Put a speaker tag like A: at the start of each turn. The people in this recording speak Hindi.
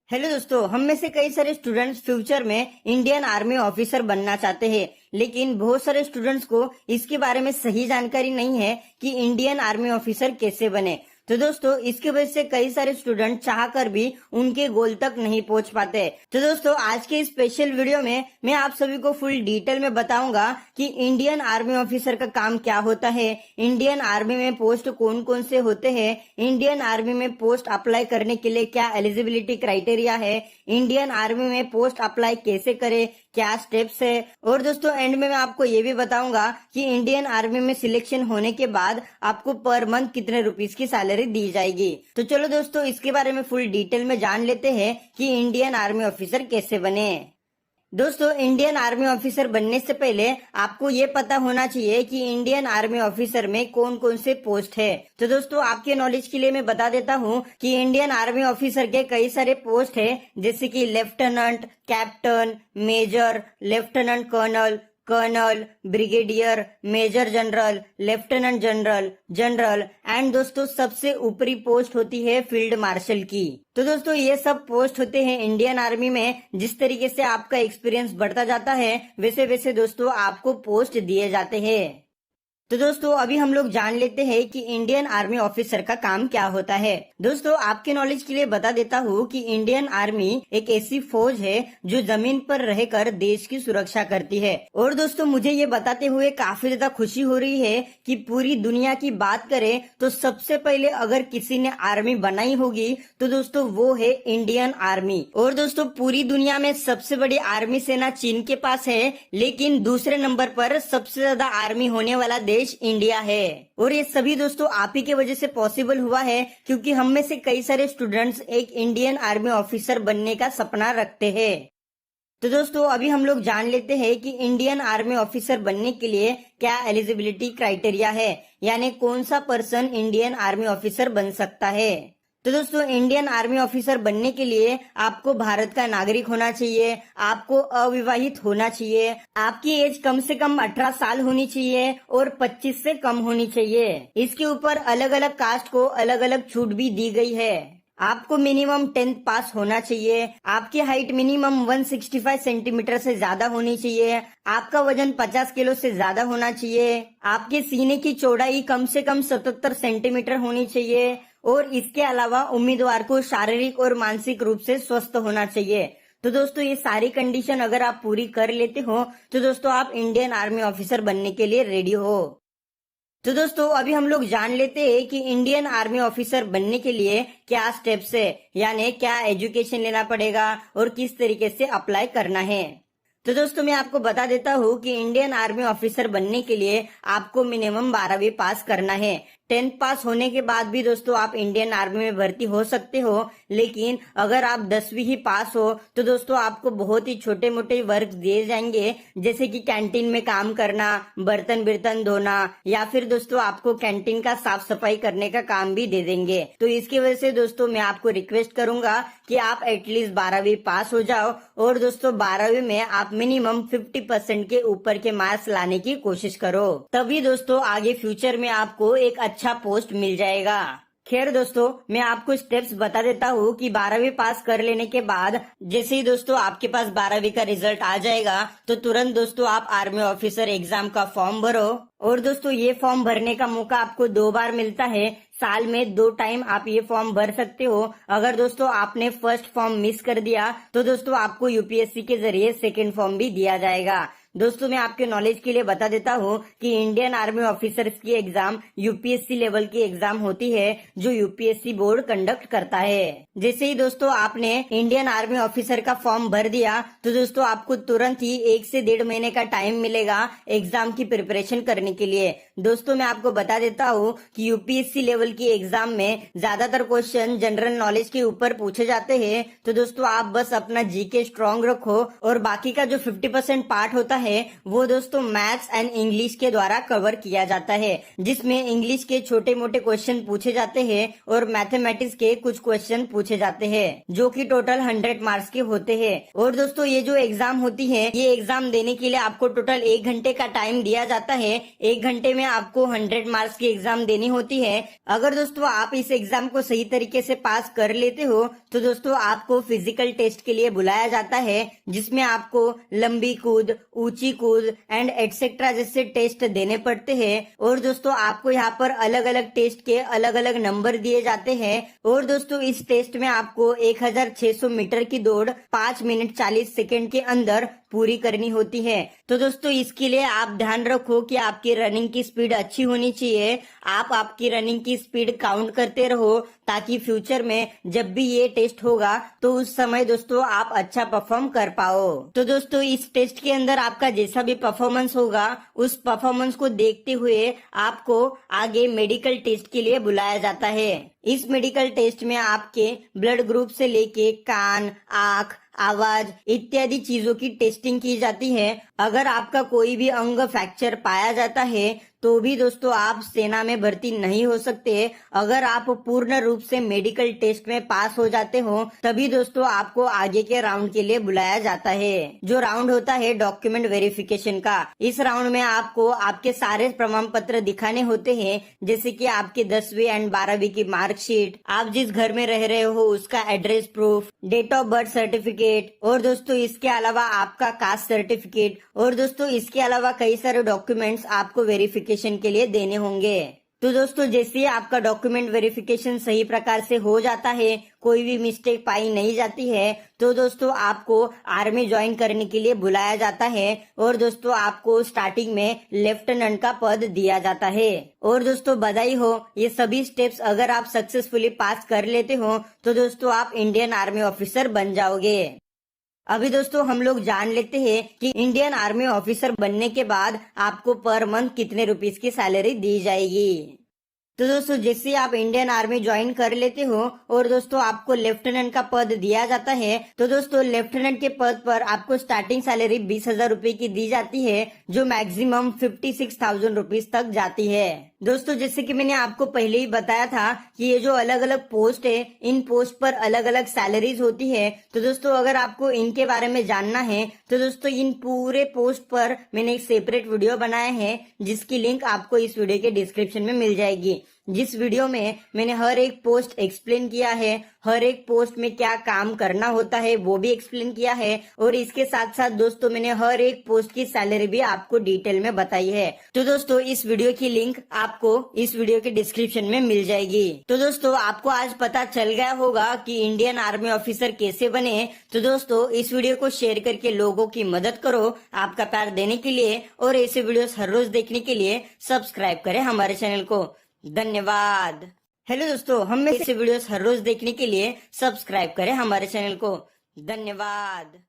A: हेलो दोस्तों, हम में से कई सारे स्टूडेंट्स फ्यूचर में इंडियन आर्मी ऑफिसर बनना चाहते हैं, लेकिन बहुत सारे स्टूडेंट्स को इसके बारे में सही जानकारी नहीं है कि इंडियन आर्मी ऑफिसर कैसे बने। तो दोस्तों, इसकी वजह से कई सारे स्टूडेंट चाहकर भी उनके गोल तक नहीं पहुंच पाते। तो दोस्तों, आज के स्पेशल वीडियो में मैं आप सभी को फुल डिटेल में बताऊंगा कि इंडियन आर्मी ऑफिसर का काम क्या होता है, इंडियन आर्मी में पोस्ट कौन कौन से होते हैं, इंडियन आर्मी में पोस्ट अप्लाई करने के लिए क्या एलिजिबिलिटी क्राइटेरिया है, इंडियन आर्मी में पोस्ट अप्लाई कैसे करें, क्या स्टेप्स है। और दोस्तों, एंड में मैं आपको ये भी बताऊंगा कि इंडियन आर्मी में सिलेक्शन होने के बाद आपको पर मंथ कितने रुपीस की सैलरी दी जाएगी। तो चलो दोस्तों, इसके बारे में फुल डिटेल में जान लेते हैं कि इंडियन आर्मी ऑफिसर कैसे बने। दोस्तों, इंडियन आर्मी ऑफिसर बनने से पहले आपको ये पता होना चाहिए कि इंडियन आर्मी ऑफिसर में कौन कौन से पोस्ट है। तो दोस्तों, आपके नॉलेज के लिए मैं बता देता हूँ कि इंडियन आर्मी ऑफिसर के कई सारे पोस्ट है, जैसे कि lieutenant, captain, major, lieutenant colonel, colonel, brigadier, major general, lieutenant general, general and दोस्तों सबसे ऊपरी पोस्ट होती है फील्ड मार्शल की। तो दोस्तों, ये सब पोस्ट होते हैं इंडियन आर्मी में। जिस तरीके से आपका एक्सपीरियंस बढ़ता जाता है, वैसे वैसे दोस्तों आपको पोस्ट दिए जाते हैं। तो दोस्तों, अभी हम लोग जान लेते हैं कि इंडियन आर्मी ऑफिसर का काम क्या होता है। दोस्तों, आपके नॉलेज के लिए बता देता हूँ कि इंडियन आर्मी एक ऐसी फौज है जो जमीन पर रहकर देश की सुरक्षा करती है। और दोस्तों, मुझे ये बताते हुए काफी ज्यादा खुशी हो रही है कि पूरी दुनिया की बात करें तो सबसे पहले अगर किसी ने आर्मी बनाई होगी तो दोस्तों वो है इंडियन आर्मी। और दोस्तों, पूरी दुनिया में सबसे बड़ी आर्मी सेना चीन के पास है, लेकिन दूसरे नंबर पर सबसे ज्यादा आर्मी होने वाला देश इंडिया है। और ये सभी दोस्तों आप ही के वजह से पॉसिबल हुआ है, क्योंकि हम में से कई सारे स्टूडेंट्स एक इंडियन आर्मी ऑफिसर बनने का सपना रखते हैं। तो दोस्तों, अभी हम लोग जान लेते हैं कि इंडियन आर्मी ऑफिसर बनने के लिए क्या एलिजिबिलिटी क्राइटेरिया है, यानी कौन सा पर्सन इंडियन आर्मी ऑफिसर बन सकता है। तो दोस्तों, इंडियन आर्मी ऑफिसर बनने के लिए आपको भारत का नागरिक होना चाहिए, आपको अविवाहित होना चाहिए, आपकी एज कम से कम 18 साल होनी चाहिए और 25 से कम होनी चाहिए। इसके ऊपर अलग अलग कास्ट को अलग अलग छूट भी दी गई है। आपको मिनिमम 10th पास होना चाहिए, आपकी हाइट मिनिमम 165 सेंटीमीटर से ज्यादा होनी चाहिए, आपका वजन 50 किलो से ज्यादा होना चाहिए, आपके सीने की चौड़ाई कम से कम 77 सेंटीमीटर होनी चाहिए और इसके अलावा उम्मीदवार को शारीरिक और मानसिक रूप से स्वस्थ होना चाहिए। तो दोस्तों, ये सारी कंडीशन अगर आप पूरी कर लेते हो तो दोस्तों आप इंडियन आर्मी ऑफिसर बनने के लिए रेडी हो। तो दोस्तों, अभी हम लोग जान लेते हैं कि इंडियन आर्मी ऑफिसर बनने के लिए क्या स्टेप्स है, यानी क्या एजुकेशन लेना पड़ेगा और किस तरीके से अप्लाई करना है। तो दोस्तों, मैं आपको बता देता हूँ कि इंडियन आर्मी ऑफिसर बनने के लिए आपको मिनिमम 12वीं पास करना है। 10th पास होने के बाद भी दोस्तों आप इंडियन आर्मी में भर्ती हो सकते हो, लेकिन अगर आप 10वीं ही पास हो तो दोस्तों आपको बहुत ही छोटे मोटे वर्क दिए जाएंगे, जैसे कि कैंटीन में काम करना, बर्तन बिर्तन धोना, या फिर दोस्तों आपको कैंटीन का साफ सफाई करने का काम भी दे देंगे। तो इसकी वजह से दोस्तों मैं आपको रिक्वेस्ट करूंगा कि आप एटलीस्ट 12वीं पास हो जाओ और दोस्तों 12वीं में आप मिनिमम 50% के ऊपर के मार्क्स लाने की कोशिश करो, तभी दोस्तों आगे फ्यूचर में आपको एक अच्छा पोस्ट मिल जाएगा। खैर दोस्तों, मैं आपको स्टेप्स बता देता हूँ कि 12वीं पास कर लेने के बाद जैसे ही दोस्तों आपके पास 12वीं का रिजल्ट आ जाएगा तो तुरंत दोस्तों आप आर्मी ऑफिसर एग्जाम का फॉर्म भरो। और दोस्तों, ये फॉर्म भरने का मौका आपको 2 बार मिलता है, साल में 2 टाइम आप ये फॉर्म भर सकते हो। अगर दोस्तों आपने फर्स्ट फॉर्म मिस कर दिया तो दोस्तों आपको यूपीएससी के जरिए सेकेंड फॉर्म भी दिया जाएगा। दोस्तों, मैं आपके नॉलेज के लिए बता देता हूँ कि इंडियन आर्मी ऑफिसर्स की एग्जाम यूपीएससी लेवल की एग्जाम होती है, जो यूपीएससी बोर्ड कंडक्ट करता है। जैसे ही दोस्तों आपने इंडियन आर्मी ऑफिसर का फॉर्म भर दिया तो दोस्तों आपको तुरंत ही 1 से 1.5 महीने का टाइम मिलेगा एग्जाम की प्रिपरेशन करने के लिए। दोस्तों, मैं आपको बता देता हूँ कि यूपीएससी लेवल की एग्जाम में ज्यादातर क्वेश्चन जनरल नॉलेज के ऊपर पूछे जाते हैं। तो दोस्तों आप बस अपना जीके स्ट्रांग रखो और बाकी का जो 50% पार्ट होता है वो दोस्तों मैथ्स एंड इंग्लिश के द्वारा कवर किया जाता है, जिसमें इंग्लिश के छोटे मोटे क्वेश्चन पूछे जाते हैं और मैथमेटिक्स के कुछ क्वेश्चन पूछे जाते हैं, जो कि टोटल 100 मार्क्स के होते हैं। और दोस्तों ये जो एग्जाम होती है, ये एग्जाम देने के लिए आपको टोटल 1 घंटे का टाइम दिया जाता है। 1 घंटे में आपको 100 मार्क्स की एग्जाम देनी होती है। अगर दोस्तों आप इस एग्जाम को सही तरीके से पास कर लेते हो तो दोस्तों आपको फिजिकल टेस्ट के लिए बुलाया जाता है, जिसमें आपको लंबी कूद, ऊंची कूद एंड एटसेट्रा जैसे टेस्ट देने पड़ते हैं। और दोस्तों आपको यहाँ पर अलग अलग टेस्ट के अलग अलग नंबर दिए जाते हैं। और दोस्तों इस टेस्ट में आपको 1600 मीटर की दौड़ 5 मिनट 40 सेकेंड के अंदर पूरी करनी होती है। तो दोस्तों इसके लिए आप ध्यान रखो कि आपकी रनिंग की स्पीड अच्छी होनी चाहिए। आप आपकी रनिंग की स्पीड काउंट करते रहो, ताकि फ्यूचर में जब भी ये टेस्ट होगा तो उस समय दोस्तों आप अच्छा परफॉर्म कर पाओ। तो दोस्तों इस टेस्ट के अंदर आपका जैसा भी परफॉर्मेंस होगा, उस परफॉर्मेंस को देखते हुए आपको आगे मेडिकल टेस्ट के लिए बुलाया जाता है। इस मेडिकल टेस्ट में आपके ब्लड ग्रुप से लेके कान, आँख, आवाज इत्यादि चीजों की टेस्टिंग की जाती है। अगर आपका कोई भी अंग फ्रैक्चर पाया जाता है तो भी दोस्तों आप सेना में भर्ती नहीं हो सकते। अगर आप पूर्ण रूप से मेडिकल टेस्ट में पास हो जाते हो तभी दोस्तों आपको आगे के राउंड के लिए बुलाया जाता है, जो राउंड होता है डॉक्यूमेंट वेरिफिकेशन का। इस राउंड में आपको आपके सारे प्रमाण पत्र दिखाने होते हैं, जैसे कि आपके 10वीं एंड 12वीं की मार्कशीट, आप जिस घर में रह रहे हो उसका address proof, date of birth certificate, और दोस्तों इसके अलावा आपका कास्ट सर्टिफिकेट। और दोस्तों इसके अलावा कई सारे डॉक्यूमेंट्स आपको वेरिफिकेशन के लिए देने होंगे। तो दोस्तों जैसे ही आपका डॉक्यूमेंट वेरिफिकेशन सही प्रकार से हो जाता है, कोई भी मिस्टेक पाई नहीं जाती है, तो दोस्तों आपको आर्मी ज्वाइन करने के लिए बुलाया जाता है। और दोस्तों आपको स्टार्टिंग में लेफ्टिनेंट का पद दिया जाता है। और दोस्तों बधाई हो, ये सभी स्टेप्स अगर आप सक्सेसफुली पास कर लेते हो तो दोस्तों आप इंडियन आर्मी ऑफिसर बन जाओगे। अभी दोस्तों हम लोग जान लेते हैं कि इंडियन आर्मी ऑफिसर बनने के बाद आपको पर मंथ कितने रुपीस की सैलरी दी जाएगी। तो दोस्तों जैसे आप इंडियन आर्मी ज्वाइन कर लेते हो और दोस्तों आपको लेफ्टिनेंट का पद दिया जाता है, तो दोस्तों लेफ्टिनेंट के पद पर आपको स्टार्टिंग सैलरी 20,000 रुपए की दी जाती है, जो मैक्सिमम 56,000 रुपीज तक जाती है। दोस्तों जैसे कि मैंने आपको पहले ही बताया था कि ये जो अलग अलग पोस्ट है, इन पोस्ट पर अलग अलग सैलरीज होती है। तो दोस्तों अगर आपको इनके बारे में जानना है तो दोस्तों इन पूरे पोस्ट पर मैंने एक सेपरेट वीडियो बनाया है, जिसकी लिंक आपको इस वीडियो के डिस्क्रिप्शन में मिल जाएगी। जिस वीडियो में मैंने हर एक पोस्ट एक्सप्लेन किया है, हर एक पोस्ट में क्या काम करना होता है वो भी एक्सप्लेन किया है, और इसके साथ साथ दोस्तों मैंने हर एक पोस्ट की सैलरी भी आपको डिटेल में बताई है। तो दोस्तों इस वीडियो की लिंक आपको इस वीडियो के डिस्क्रिप्शन में मिल जाएगी। तो दोस्तों आपको आज पता चल गया होगा कि इंडियन आर्मी ऑफिसर कैसे बने। तो दोस्तों इस वीडियो को शेयर करके लोगों की मदद करो, आपका प्यार देने के लिए, और ऐसे वीडियोस हर रोज देखने के लिए सब्सक्राइब करें हमारे चैनल को। धन्यवाद। हेलो दोस्तों, हम में ऐसे वीडियोस हर रोज देखने के लिए सब्सक्राइब करें हमारे चैनल को। धन्यवाद।